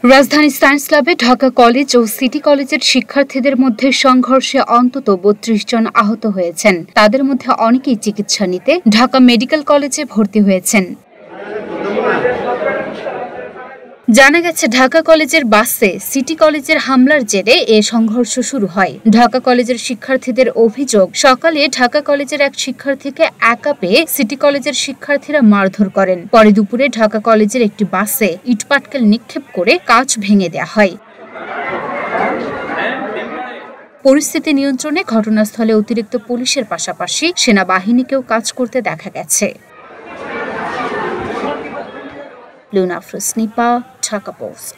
রাজধানী সায়েন্স ল্যাবে ঢাকা কলেজ ও সিটি কলেজের শিক্ষার্থীদের মধ্যে সংঘর্ষে অন্তত ৩২ জন আহত হয়েছেন। তাদের মধ্যে অনেকেই চিকিৎসা নিতে ঢাকা মেডিকেল কলেজে ভর্তি হয়েছেন। জানা গেছে, ঢাকা কলেজের বাসে সিটি কলেজের হামলার জেরে এ সংঘর্ষ শুরু হয়। ঢাকা কলেজের শিক্ষার্থীদের অভিযোগ, সকালে ঢাকা কলেজের এক শিক্ষার্থীকে একা পেয়ে সিটি কলেজের শিক্ষার্থীরা মারধর করেন। পরে দুপুরে ঢাকা কলেজের একটি বাসে ইটপাটকেল নিক্ষেপ করে কাঁচ ভেঙে দেয়া হয়। পরিস্থিতি নিয়ন্ত্রণে ঘটনাস্থলে অতিরিক্ত পুলিশের পাশাপাশি সেনাবাহিনীকেও কাজ করতে দেখা গেছে। লুনা আফরোজ, নিপা, ঢাকা পোস্ট।